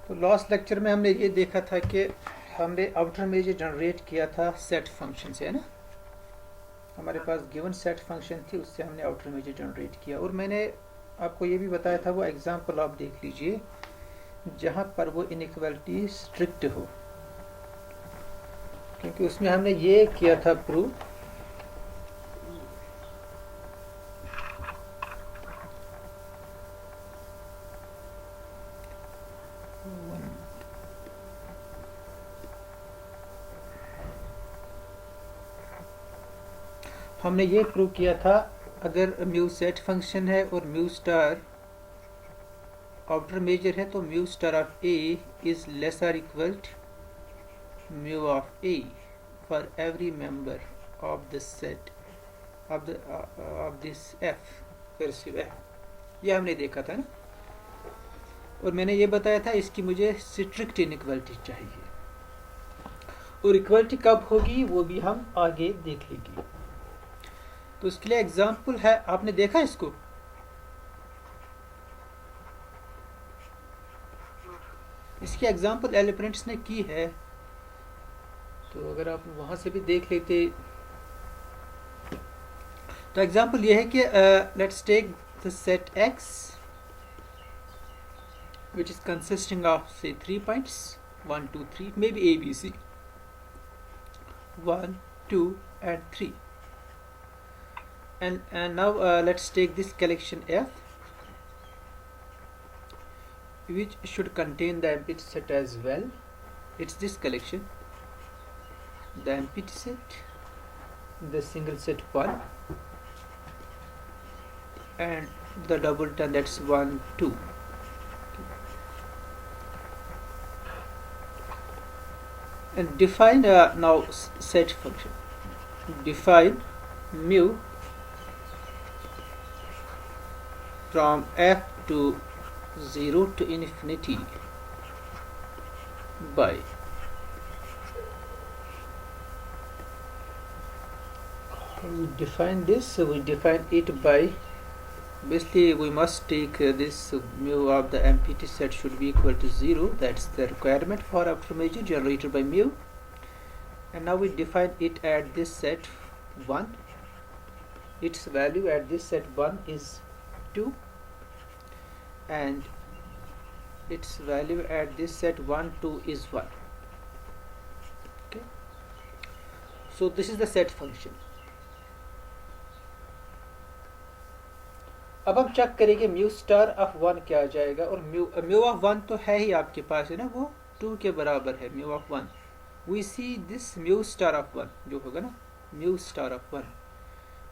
तो last lecture में हमने ये देखा था कि हमने आउटर मेजर जनरेट किया था सेट फंक्शन से, है ना। हमारे पास गिवन सेट फंक्शन थी, उससे हमने आउटर मेजर जनरेट किया। और मैंने आपको ये भी बताया था, वो एग्जांपल आप देख लीजिए जहाँ पर वो इनइक्वालिटी स्ट्रिक्ट हो, क्योंकि उसमें हमने ये किया था प्रूव हमने ये प्रूव किया था अगर म्यू सेट फंक्शन है और म्यू स्टार आउटर मेजर है तो mu star of A is less or equal mu of A for every member of the set of this F cursive F. ये हमने देखा था ना। और मैंने ये बताया था इसकी मुझे स्ट्रिक्ट इनइक्वालिटी चाहिए, और इक्वालिटी कब होगी वो भी हम आगे देख लेंगे। तो इसके लिए एग्जाम्पल है, आपने देखा इसको? इसकी एग्जाम्पल एलिफेंट्स ने की है, तो अगर आप वहां से भी देख लेते। तो एग्जाम्पल ये है कि let's take the set x which is consisting of say 3 points 1 2 3, maybe a b c 1 2 and 3, and now let's take this collection f which should contain the empty set as well. It's this collection, the empty set, the single set 1 and the double turn, that's 1 2. And define now set function. Define mu from f to 0 to infinity by we define this, so we define it by basically we must take this mu of the empty set should be equal to 0. That's the requirement for outer measure generated by mu. And now we define it at this set 1. Its value at this set 1 is 2, and its value at this set 1 2 is 1. Okay, so this is the set function. अब हम check करेंगे mu star of 1 क्या आ जाएगा। और mu of 1 तो है ही आपके पास, है ना, वो 2 के बराबर है mu of 1। We see this mu star of 1 जो होगा ना, mu star of 1,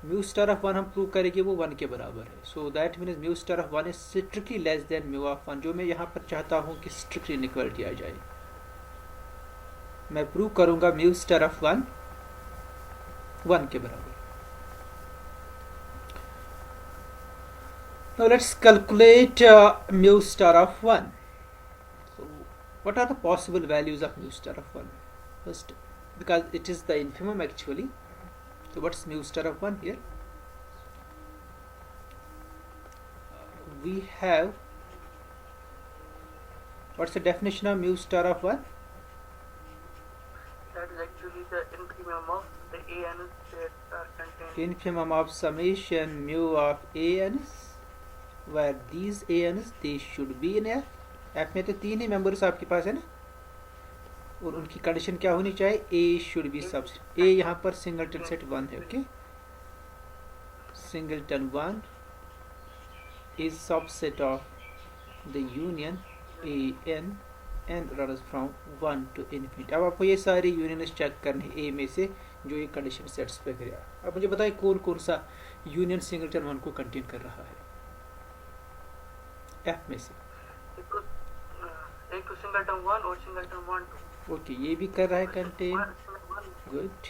mu star of 1 हम प्रूव करेंगे वो 1 के बराबर है। So that means mu star of 1 is strictly less than mu of 1, जो मैं यहाँ पर चाहता हूँ कि स्ट्रिक्ट इनइक्वालिटी आ जाए। मैं प्रूव करूँगा म्यू स्टार ऑफ 1 1 के बराबर। Now let's calculate mu star of 1. So what are the possible values of mu star of 1? First, because it is the infimum actually. So what's mu star of 1 here? We have, what's the definition of mu star of 1? That is actually the infimum of the ANS that are contained. Infimum of summation mu of ANS, where these ANS they should be in F. F में तो 3 ही members आपके पास है ना, और उनकी condition क्या होनी चाहिए? A should be subset. A यहाँ पर सिंगलटन सेट 1 है। Okay, singleton 1 is subset of the union AN and runs from 1 to infinity. अब आपको ये सारे यूनियन चेक करने A में से जो ये कंडीशन सेट्स पे करेगा। अब मुझे बताइए कौन कौन सा यूनियन सिंगलटन 1 को कंटेन कर रहा है F में से? एक तो सिंगलटन 1 और सिंगलटन 1 2। ओके, ये भी कर रहा है कंटेन। गुड।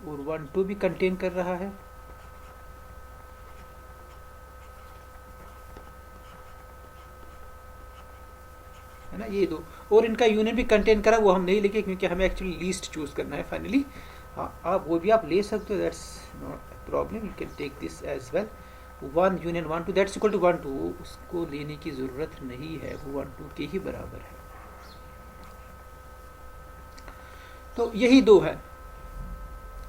और 1 2 भी कंटेन कर रहा है। है ना, ये दो। और इनका यूनियन भी कंटेन करा, वो हम नहीं लिखे क्योंकि हमें एक्चुअली लीस्ट चूज करना है फाइनली। हाँ, आप वो भी आप ले सकते हो, that's not problem, you can take this as well. 1 union 1 2 that's equal to 1 2, उसको लेने की ज़रूरत नहीं है, वो 1 2 के ही बराबर है। तो यही दो है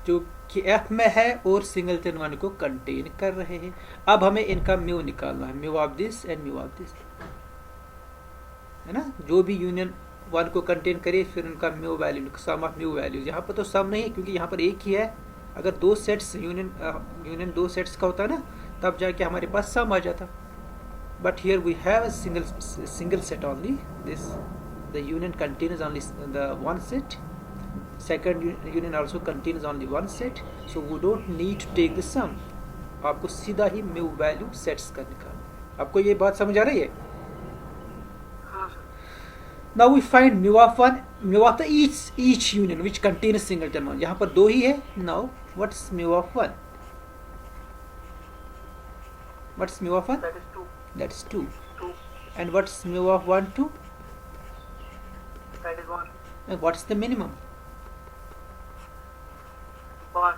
जो कि एफ में है और सिंगलटन वन को कंटेन कर रहे हैं। अब हमें इनका म्यू निकालना है, mu of this and mu of this, है ना। जो भी यूनियन वन को कंटेन करे फिर उनका mu value, sum of mu values. यहाँ पर तो सम नहीं है क्योंकि यहाँ पर एक ही है। अगर दो सेट्स यूनियन दो सेट्स का होता ना तब जाके हमारे पास सम आ जाता। But here we have single set only, this the union contains only the one set, second union also contains only one set, so we don't need to take the sum। आपको सीधा ही mu value sets का निकालना। आपको ये बात समझ आ रही है? हाँ sir. Now we find mu of one, mu of the each union which contains singleton one। यहाँ पर दो ही है। Now what's mu of one? What's mu of one? That is 2. That's 2. 2. And what's mu of 1 2? That is 1. And what's the minimum? 1.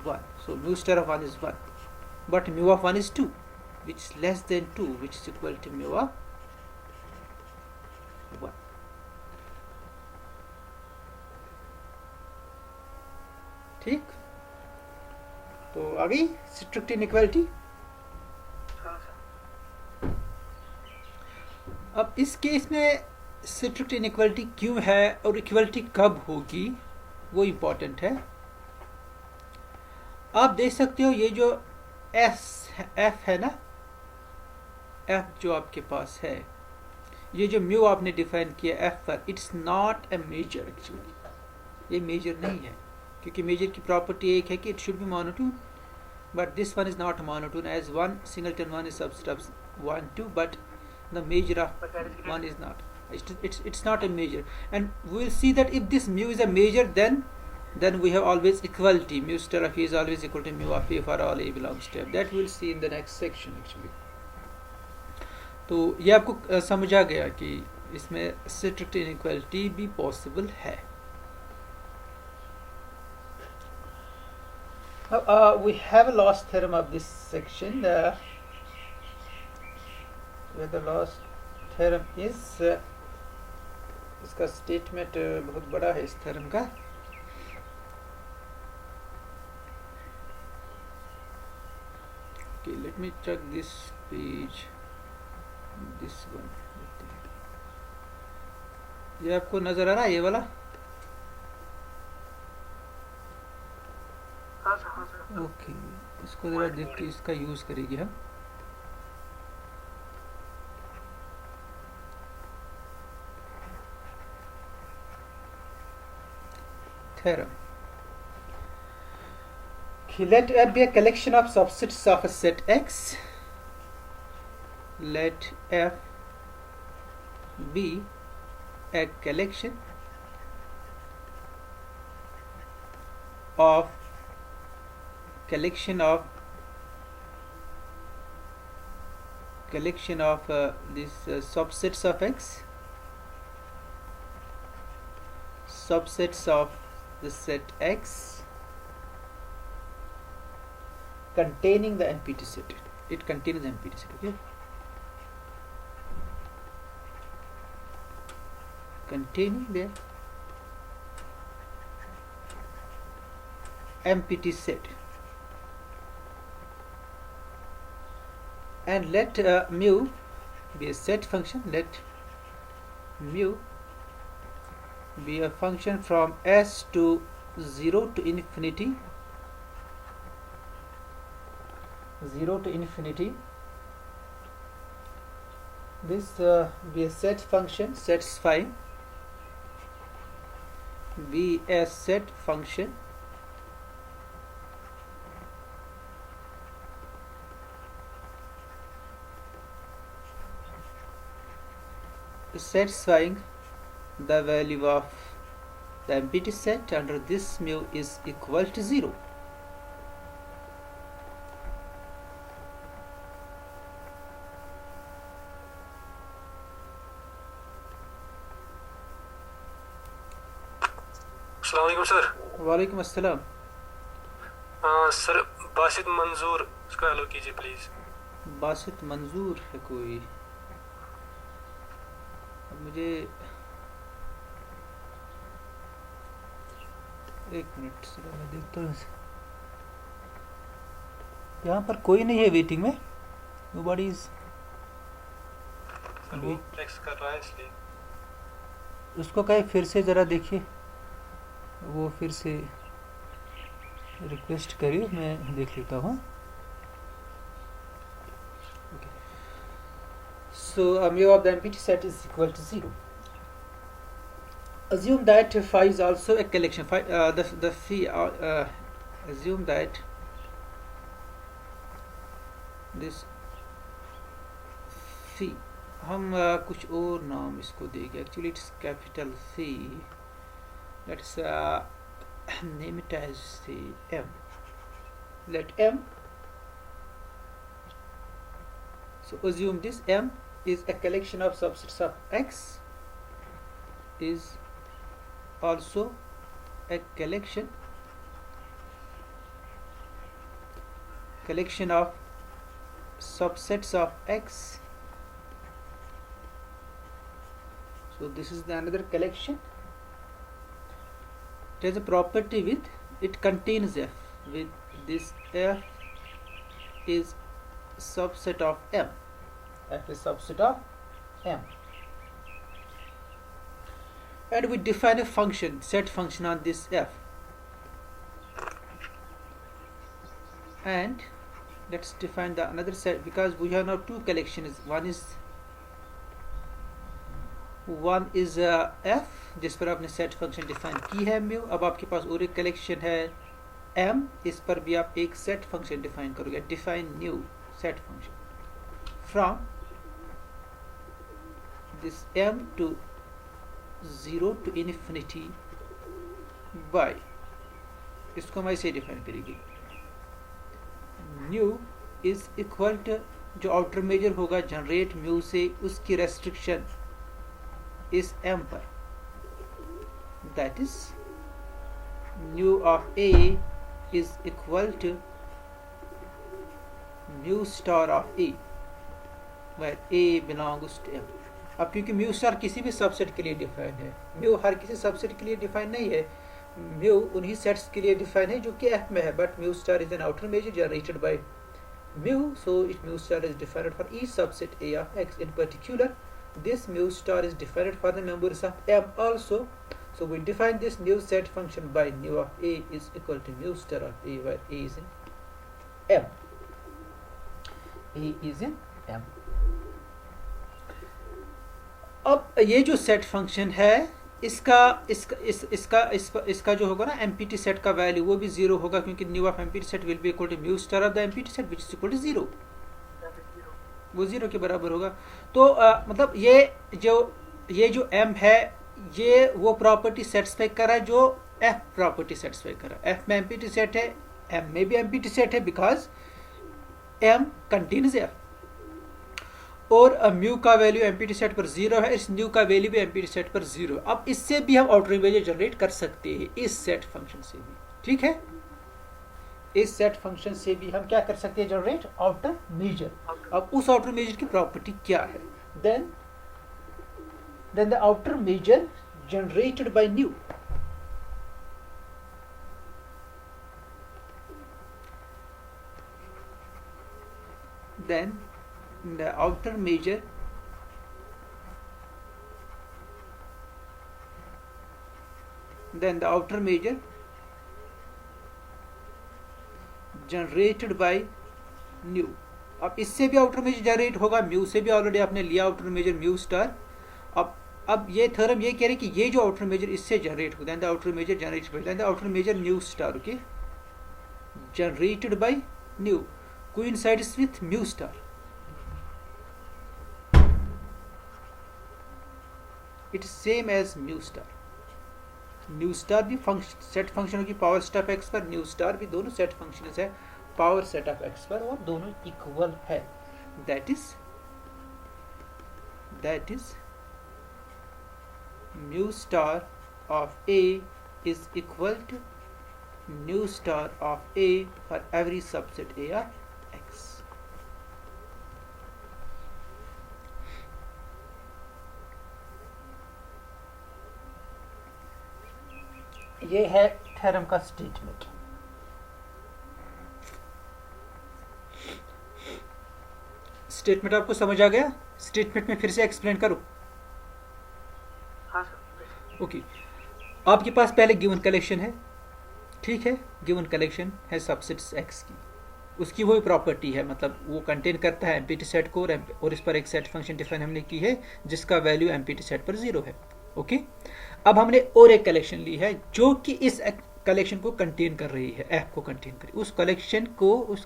1. So mu star of 1 is 1. But mu of 1 is 2, which is less than 2, which is equal to mu of 1. ठीक, तो आ गई strict inequality. हाँ sir. अब इस case में strict inequality क्यों है और इक्वालिटी कब होगी वो इम्पोर्टेंट है। आप देख सकते हो ये जो एफ है ना, एफ जो आपके पास है, ये जो म्यू आपने डिफाइन किया एफ पर, it's not a measure. Actually ये मेजर नहीं है क्योंकि मेजर की प्रॉपर्टी एक है कि it should be monotone, but this one is not monotone as one singleton one is subset of 1 2, but the measure of one is not, it's not a measure, and we will see that if this mu is a measure then we have always equality, mu star of a is always equal to mu of a for all a belongs to f, that we will see in the next section actually। तो ये आपको समझ आ गया कि इसमें strict inequality भी possible है। We have a last theorem of this section, where the last theorem is इसका स्टेटमेंट बहुत बड़ा है इस थ्योरम का। Okay, let me check this page, this one। ये आपको नजर आ रहा है ये वाला? हाँ सर। हाँ सर। ओके, इसको जरा देख के इसका यूज करेंगे हम। Theorem. Let F be a collection of subsets of a set X. Let F be a collection of these subsets of X, subsets of the set X containing the empty set. It contains the empty set, okay? Containing the empty set, and let mu be a set function. Let mu be a function from s to 0 to infinity, 0 to infinity. This be a set function satisfying, be a set function satisfying the value of the empty set under this mu is equal to 0. अस्सलाम वालेकुम sir. वालेकुम अस्सलाम। Sir Basit मंजूर, उसका हल कीजिए please. Basit मंजूर है कोई? अब मुझे एक मिनट से मैं देखता हूँ। यहाँ पर कोई नहीं है वेटिंग में, नोबडी इज सर वो टेक्स्ट कर रहा है इसलिए। उसको कहे फिर से ज़रा देखिए, वो फिर से रिक्वेस्ट करिए, मैं देख लेता हूँ। So mu of the empty set is equal to 0. Assume that phi is also a collection. Phi, the phi. Assume that this phi. हम कुछ और नाम इसको देंगे. Actually, it's capital phi. Let's name it as say m. Let m. So assume this m is a collection of subsets of x is also a collection of subsets of x. So this is the another collection. It has a property with it contains f. With this f is subset of m. F is subset of m. And we define a function, set function on this f. And let's define the another set, because we have now two collections. One is f जिस पर आपने set function define की है mu. अब आपके पास और एक collection है m, इस पर भी आप एक set function define करोगे. Define new set function from this m to 0 to infinity by, इसको हम ऐसे डिफाइन करेंगे. न्यू इज इक्वल टू जो आउटर मेजर होगा जनरेट म्यू से, उसकी रेस्ट्रिक्शन इस m पर, that is nu of a is equal to mu star of a where a belongs to m. अब क्योंकि म्यू स्टार किसी भी सबसेट के लिए डिफाइन है, म्यू हर किसी सबसेट के लिए डिफाइन नहीं है, म्यू उन्हीं सेट्स के लिए डिफाइन है जो कि f में है. But mu star is an outer measure generated by mu, so it mu star is defined for each subset a of x. In particular, this mu star is defined for the members of m also. So we define this new set function by new of a is equal to mu star of a, where a is in m. a is in m. अब ये जो set function है इसका जो होगा ना empty set का value, वो भी 0 होगा, क्योंकि nu of empty set will be equal to mu star of the empty set which is equal to 0. वो 0 के बराबर होगा. तो मतलब ये जो m है, ये वो प्रॉपर्टी सेटिस्फाई कर रहा है जो f प्रॉपर्टी सेटिस्फाई कर रहा है. f में एम्पटी सेट है, m में भी एम्पटी सेट है, बिकॉज m कंटेन्स f. और म्यू का वैल्यू एम्पटी सेट पर 0 है, इस न्यू का वैल्यू भी एम्पटी सेट पर 0. अब इससे भी हम आउटर मेजर जनरेट कर सकते हैं, इस सेट फंक्शन से भी. ठीक है, इस सेट फंक्शन से भी हम क्या कर सकते हैं, जनरेट आउटर मेजर. अब उस आउटर मेजर की प्रॉपर्टी क्या है? Then the outer measure generated by nu, then the outer measure generated by new. अब इससे भी आउटर मेजर जनरेट होगा, म्यू से भी ऑलरेडी आपने लिया आउटर मेजर म्यू स्टार. अब ये थ्योरम ये कह रहे हैं कि ये जो आउटर मेजर इससे जनरेट होगा, the outer measure generated by the outer measure nu star, okay, generated by nu coincides with mu star. It is same as mu star. Nu star भी सेट फंक्शन होगी power set of X पर, nu star भी, दोनों set function है power set of X पर, और दोनों equal है. That is mu star of A is equal to mu star of A for every subset A of x. ये है थ्योरम का स्टेटमेंट। स्टेटमेंट आपको समझ आ गया? स्टेटमेंट में फिर से एक्सप्लेन करो। हाँ सर। ओके, आपके पास पहले गिवन कलेक्शन है, ठीक है, गिवन कलेक्शन है सबसेट्स एक्स की, उसकी वही प्रॉपर्टी है, मतलब वो कंटेन करता है एम्प्टी सेट को, और इस पर एक सेट फंक्शन डिफाइन हमने की है जिसका वैल्यू एम्प्टी सेट पर 0 है। ओके, अब हमने और एक कलेक्शन ली है जो कि इस कलेक्शन को कंटेन कर रही है, एफ को कंटेन कर, उस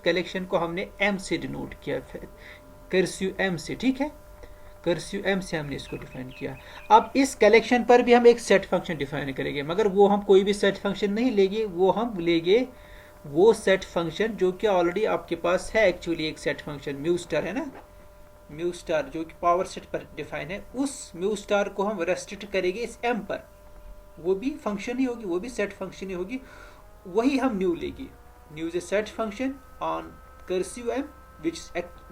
कलेक्शन को हमने एम से डिनोट किया, कर्सिव एम से, ठीक है, कर्सिव एम से हमने इसको डिफाइन किया। अब इस कलेक्शन पर भी हम एक सेट फंक्शन डिफाइन करेंगे, मगर वो हम कोई भी सेट फंक्शन नहीं लेंगे, वो हम लेंगे वो सेट फंक्शन जो कि ऑलरेडी आपके पास है, एक्चुअली एक सेट फंक्शन म्यू स्टार है ना, म्यू स्टार जो कि पावर सेट पर डिफाइन है, उस म्यू स्टार को हम रेस्ट्रिक्ट करेंगे इस एम पर, वो भी फंक्शन ही होगी, वो भी सेट फंक्शन ही होगी, वही हम न्यू लेंगे। Nu is a set function on cursive M which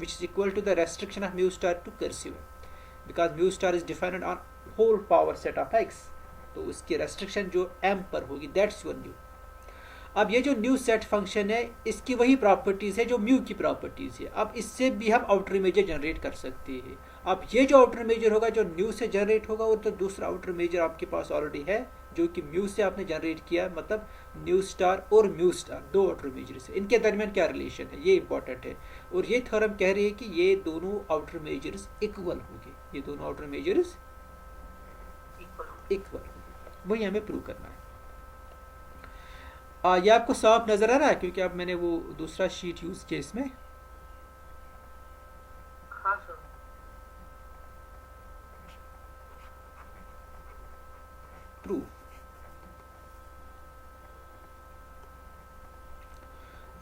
is equal to the restriction of mu star to cursive m, because mu star is defined on whole power set of x, तो उसकी restriction जो m पर होगी, that's your new। अब ये जो new set function है इसकी वही प्रॉपर्टीज है जो म्यू की प्रॉपर्टीज है। अब इससे भी हम आउटर मेजर जनरेट कर सकते हैं। अब ये जो आउटर मेजर होगा जो न्यू से जनरेट होगा, वो तो दूसरा आउटर मेजर आपके पास ऑलरेडी है जो कि म्यू से आपने जनरेट किया, मतलब न्यू स्टार और म्यू स्टार दो आउटर मेजर से, इनके दरमियान क्या रिलेशन है ये इंपॉर्टेंट है। और ये थ्योरम कह रही है कि ये दोनों आउटर मेजर्स इक्वल होंगे, ये दोनों आउटर मेजर्स इक्वल होंगे, वही हमें प्रूव करना है। ये आपको साफ नजर आ रहा है क्योंकि अब मैंने वो दूसरा शीट यूज किया इसमें। हाँ सर। प्रूफ,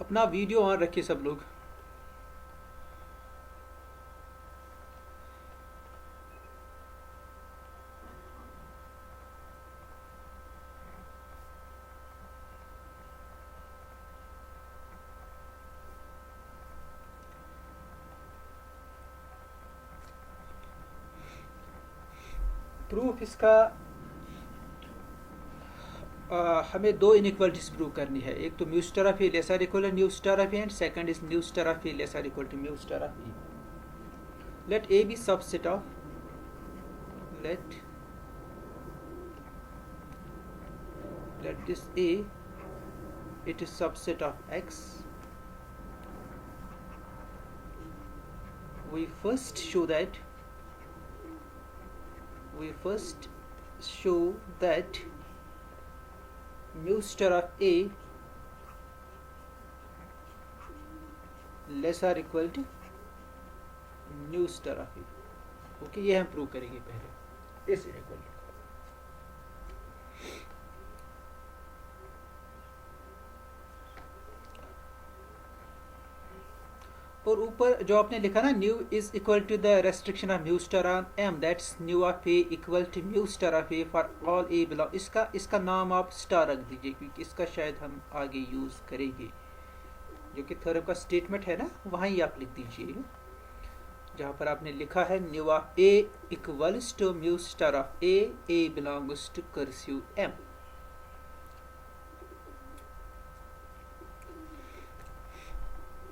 अपना वीडियो ऑन रखिए सब लोग। प्रूफ इसका हमें दो इनइक्वालिटीज प्रूव करनी है, एक तो mu star of A lesser equal to mu star of A and second is mu star of A lesser equal to mu star of A. Let A B subset of, let this A, it is subset of X. We first show that mu star of A less or equal to mu star of A। Okay, ये हम prove करेंगे पहले इस inequality. और ऊपर जो आपने लिखा ना, nu is equal to the restriction of mu star on M, that's nu of A equal to mu star of A for all A belong, इसका नाम आप स्टार रख दीजिए क्योंकि इसका शायद हम आगे यूज करेंगे, जो कि थ्योरम का स्टेटमेंट है ना, वहाँ ही आप लिख दीजिए जहाँ पर आपने लिखा है nu of A equals to mu star of A belongs to cursive M.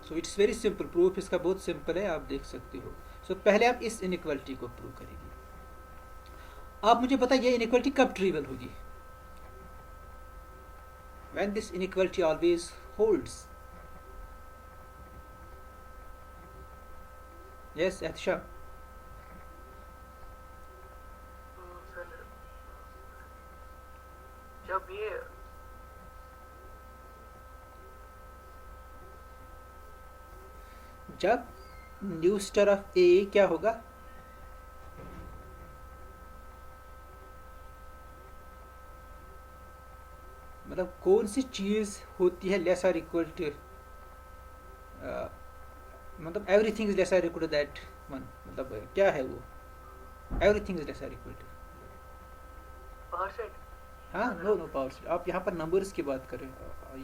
So it's very simple, proof इसका बहुत सिंपल है, आप देख सकते हो। सो पहले आप इस इनइक्वालिटी को प्रूव करेंगे। आप मुझे बताइए इनइक्वालिटी कब ट्रिवियल होगी? When this inequality always holds. Yes Ehtisham. Sir जब ये जब न्यू स्टार ऑफ ए क्या होगा? मतलब कौन सी चीज होती है लेस और इक्वल टू, मतलब एवरीथिंग इज लेस और इक्वल टू दैट वन, मतलब क्या है वो? एवरीथिंग इज लेस और इक्वल टू, पावर सेट। हाँ, नो पावर सेट। आप यहाँ पर नंबर्स की बात कर रहे हो,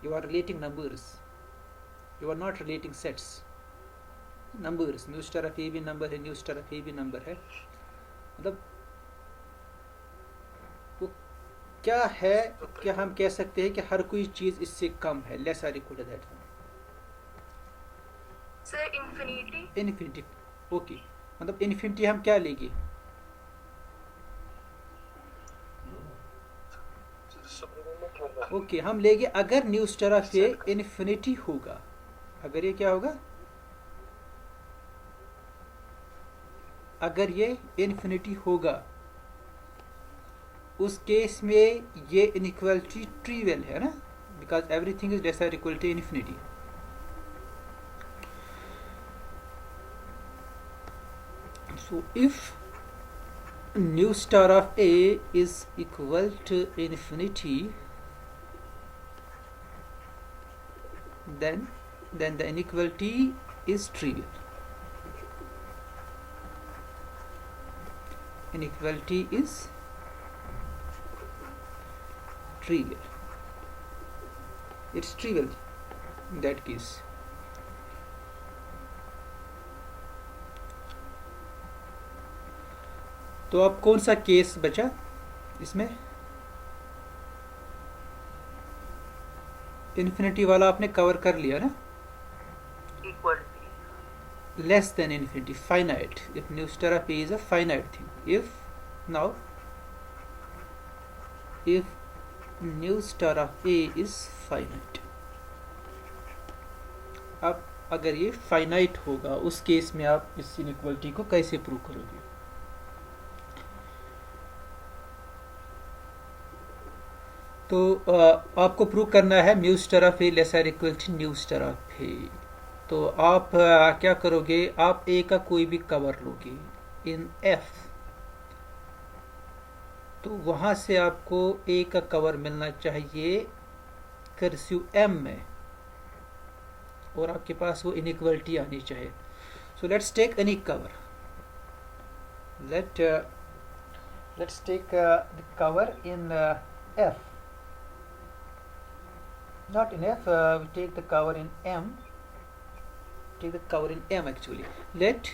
you are relating numbers, you are not relating sets. Numbers, mu star of A भी नंबर है, न्यू स्टार ऑफ ए भी नंबर है, मतलब वो क्या है, क्या हम कह सकते हैं कि हर कोई चीज इससे कम है, less or equal to that Sir, infinity. Infinity? Okay, मतलब इन्फिनिटी हम क्या लेंगे? ओके, हम लेंगे अगर nu star of A infinity होगा, अगर ये क्या होगा, अगर ये इन्फिनिटी होगा, उस केस में ये इनइक्वालिटी ट्रिवियल है ना, because everything is less or equal to infinity. So if nu star of A is equal to infinity, then the inequality is trivial. Inequality is trivial. It's trivial in that case. तो अब कौन सा case बचा इसमें? Infinity वाला आपने cover कर लिया ना. Equality. Less than infinity, finite. If nu star of A is a finite thing. If nu star of A is finite, अब अगर ये फाइनाइट होगा, उस केस में आप इस इनइक्वालिटी को कैसे प्रूव करोगे? तो आपको प्रूव करना है mu star of A less or equal to new star of A. तो आप क्या करोगे, आप ए का कोई भी कवर लोगे इन एफ, तो वहां से आपको ए का कवर मिलना चाहिए कर्सिव एम में, और आपके पास वो इनइक्वालिटी आनी चाहिए. So let's take any cover. Let's take the cover in F. Not in F, we take the cover in M. Take the cover in M actually. Let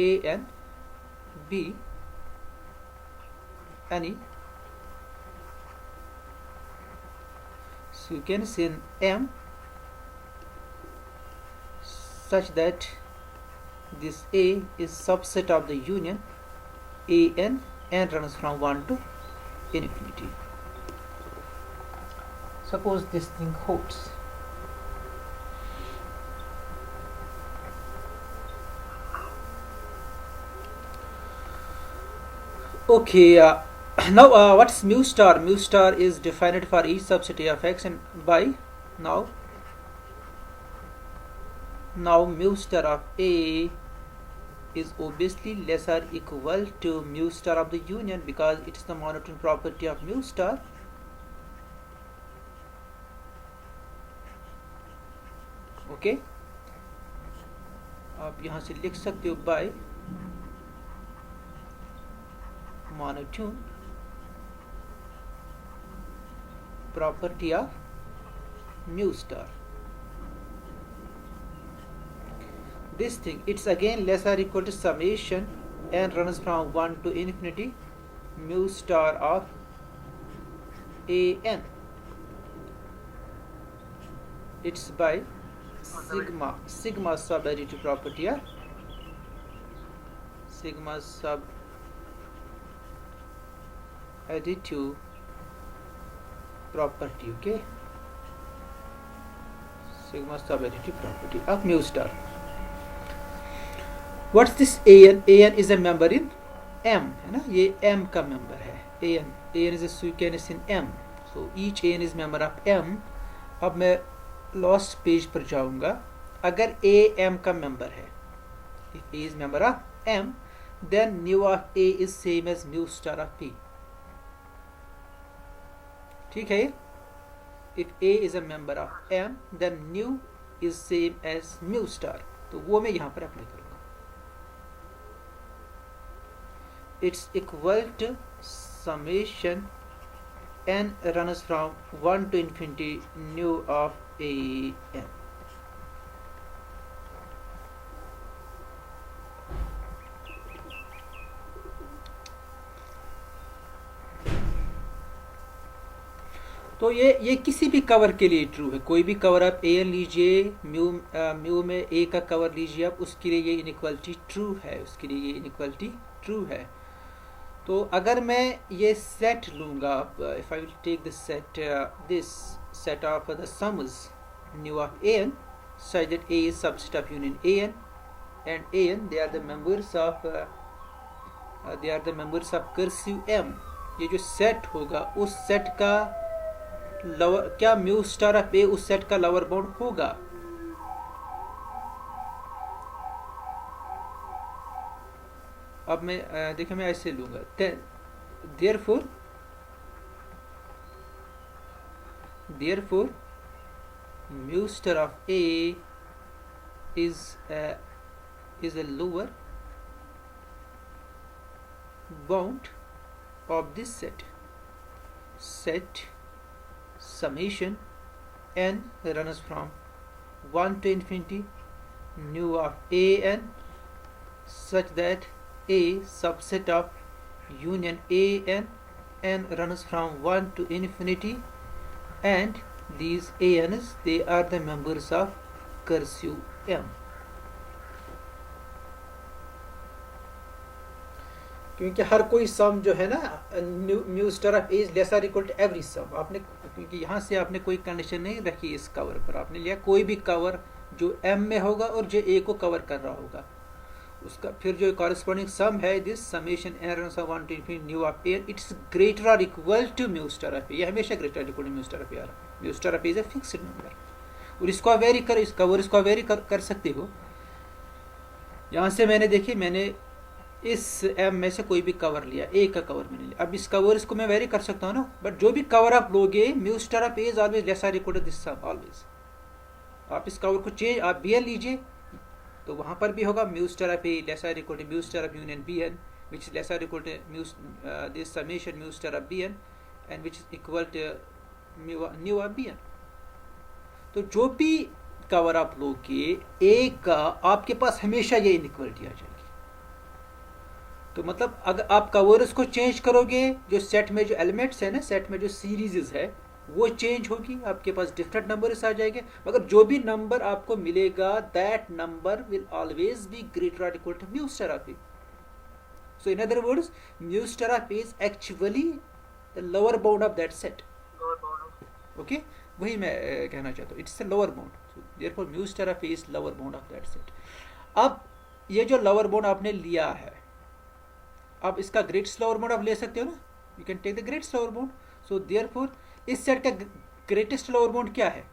A and B any sequence in M such that this A is subset of the union and runs from 1 to infinity. Suppose this thing holds. Okay, now what is mu star? Mu star is defined for each subset of x and by now mu star of A is obviously less or equal to mu star of the union because it is the monotone property of mu star. Okay, आप यहाँ से लिख सकते हो by monotone property of mu star. This thing, it's again less or equal to summation and runs from 1 to infinity mu star of an. It's by sigma sub additive property of sigma sub additive property. Okay, sigma sub additive property of mu star. What's this an? An is a member in M, है ना, ये M का member है. an is a sequence in M, so each an is member of M. अब मैं last page पर जाऊंगा. अगर A M का member है, if A is member of M, then nu of A is same as mu star of P. ठीक है? If A is a member of M, then nu is same as mu star. तो वो मैं यहाँ पर apply करूँगा. It's equal to summation n runs from 1 to infinity nu of an. तो ये किसी भी कवर के लिए ट्रू है। कोई भी कवर आप ए एन लीजिए, म्यू में ए का कवर लीजिए आप, उसके लिए ये इनइक्वालिटी ट्रू है, उसके लिए ये इनइक्वालिटी ट्रू है। तो अगर मैं ये सेट लूँगा, if I will take this set of the sums nu of A n such that A is subset of union AN and AN they are the members of cursive M। ये जो set होगा उस set का lower, क्या mu star of ए उस set का lower bound होगा? अब मैं देखिए मैं ऐसे लूंगा, therefore mu star of A is a lower bound of this set summation n runs from 1 to infinity nu of a n such that A subset of union a n runs from 1 to infinity and these ANs they are the members of cursive M। क्योंकि हर कोई सम जो है ना, mu star of A is lesser equal to every sum, आपने क्योंकि यहाँ से आपने कोई कंडीशन नहीं रखी इस कवर पर, आपने लिया कोई भी कवर जो एम में होगा और जो ए को कवर कर रहा होगा उसका फिर जो कॉरेस्पॉन्डिंग सम है this summation n run of 1 to infinity new of A it's greater और equal to mu star of A, ये हमेशा greater equal to mu star of A आ रहा है। Mu star of A is a fixed number और इसको very कर, इस कवर इसको वेरी कर सकते हो। यहाँ से मैंने देखिए मैंने इस एम में से कोई भी कवर लिया, ए का कवर मैंने लिया, अब इस कवर इसको मैं वेरी कर सकता हूँ ना, बट जो भी कवर आप लोगे mu star of A is always lesser equal to this sum always. आप इस कवर को चेंज आप बी एन लीजिए तो वहां पर भी होगा mu star of A lesser equal to mu star of union B n which is lesser equal to mu this summation mu star of B n and which is equal to nu of B n. तो जो भी cover आप लोगे ए का आपके पास हमेशा ये inequality आ जाएगी। तो मतलब अगर आप कवर्स को चेंज करोगे जो सेट में जो एलिमेंट्स है ना, सेट में जो सीरीज है वो चेंज होगी, आपके पास डिफरेंट नंबर्स आ जाएंगे, मगर जो भी नंबर आपको मिलेगा that number will always be greater और equal to mu star of A. So in other words mu star of A is actually the lower bound of that set. Okay, वही मैं कहना चाहता हूँ, it's the lower bound, so therefore mu star of A is lower bound of that set. अब ये जो lower bound आपने लिया है, अब इसका ग्रेटेस्ट लोअर बाउंड आप ले सकते हो ना, you can take the greatest lower bound. So therefore इस सेट का ग्रेटेस्ट लोअर बाउंड क्या है?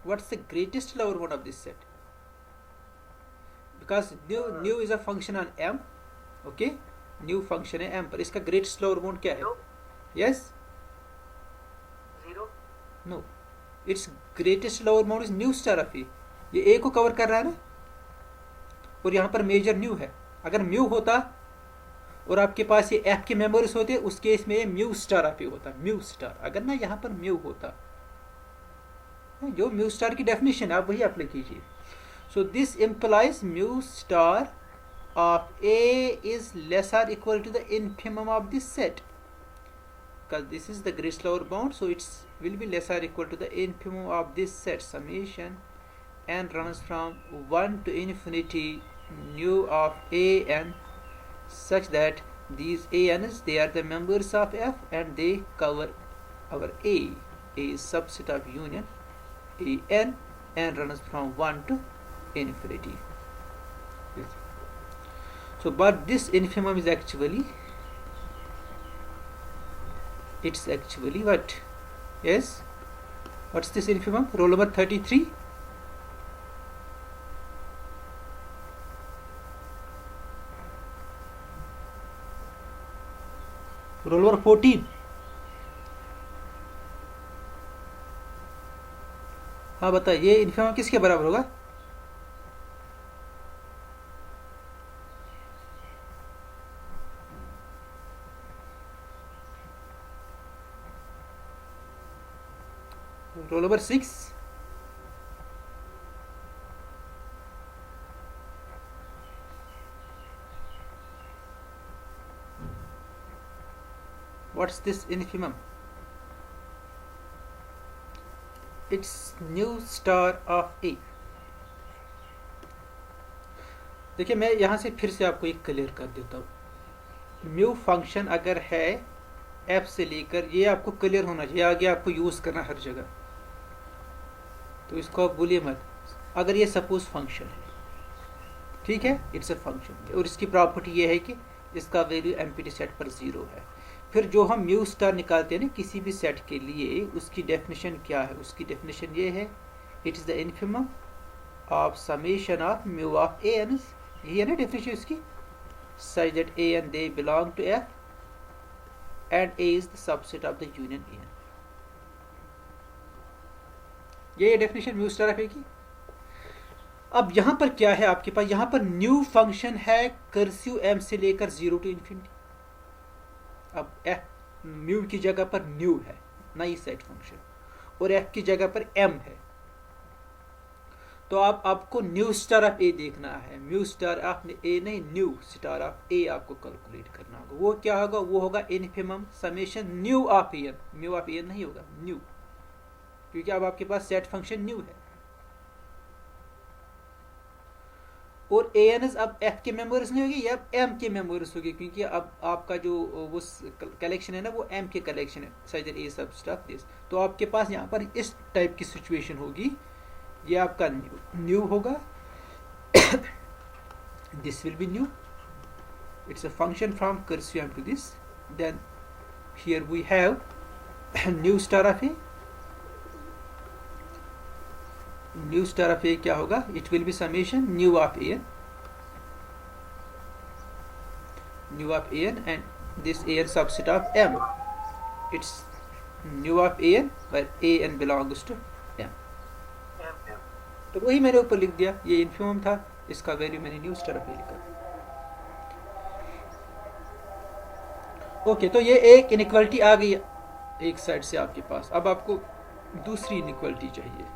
What's the greatest lower bound of this set? Because new is a function on M, okay, new function है M पर, इसका greatest lower bound क्या है? Yes, zero, no, it's greatest lower bound is mu star of A. ये A को cover कर रहा है ना, और यहाँ पर मेजर न्यू है। अगर म्यू होता और आपके पास ये एफ के मेंबर्स होते उस केस में म्यू स्टार ऑफ ए होता, म्यू स्टार। अगर ना यहाँ पर म्यू होता, जो म्यू स्टार की डेफिनेशन है आप वही अप्लाई कीजिए। So this implies mu star of A is lesser equal to the infimum of this set, because this is the greatest lower bound, so it's will be lesser equal to the infimum of this set summation and runs from 1 to infinity nu of a n such that these ANs they are the members of F and they cover our A is subset of union A n and runs from 1 to infinity. So but this infimum is actually, it's actually what? Yes, what's this infimum? Roll number 33. Roll number 14। हाँ बताइए, ये infimum किसके बराबर होगा? Roll number 6। What's this infimum? It's mu star of A. देखिए मैं यहाँ से फिर से आपको एक क्लियर कर देता हूँ। म्यू फंक्शन अगर है एफ से लेकर, ये आपको क्लियर होना चाहिए, आगे आपको यूज करना हर जगह, तो इसको आप भूलिए मत। अगर ये सपोज फंक्शन है, ठीक है, इट्स अ फंक्शन, और इसकी प्रॉपर्टी ये है कि इसका वैल्यू एम्प्टी सेट पर 0 है। फिर जो हम म्यू स्टार निकालते हैं ना किसी भी सेट के लिए, उसकी डेफिनेशन क्या है? उसकी डेफिनेशन ये है, it is the infimum of summation of mu of A n. ये है ना डेफिनेशन इसकी, such that A n they belong to F and A is the subset of the union A n. ये definition mu star of A की। अब यहां पर क्या है आपके पास? यहां पर न्यू फंक्शन है कर्सिव एम से लेकर 0 टू इंफिनिटी। अब एफ म्यू की जगह पर न्यू है, नई सेट फंक्शन, और एफ की जगह पर एम है। तो आपको न्यू स्टार ऑफ ए देखना है। म्यू स्टार ऑफ ए नहीं, न्यू स्टार ऑफ ए आपको कैलकुलेट करना होगा। वो क्या होगा? वो होगा infimum summation new of A n. Mu of A n नहीं होगा, न्यू, क्योंकि अब आपके पास सेट फंक्शन न्यू है। और ए एन अब एफ के मेंबर्स नहीं होगी, या एम के मेंबर्स होगी, क्योंकि अब आपका जो वो कलेक्शन है ना, वो एम के कलेक्शन है, सच ए सब स्टफ दिस। तो आपके पास यहाँ पर इस टाइप की सिचुएशन होगी, ये आपका न्यू होगा, this will be new, it's a function from cursive M to this. Then here we have new star of A. New star of A क्या होगा? It will be summation new of A n, new of A n, and this A n subset of M, it's new of A n where A n belongs to M. तो वही मैंने ऊपर लिख दिया, ये infimum था, इसका value मैंने न्यू स्टार ऑफ ए लिखा। ओके, तो ये एक इनइक्वालिटी आ गई एक साइड से आपके पास। अब आपको दूसरी इनइक्वालिटी चाहिए।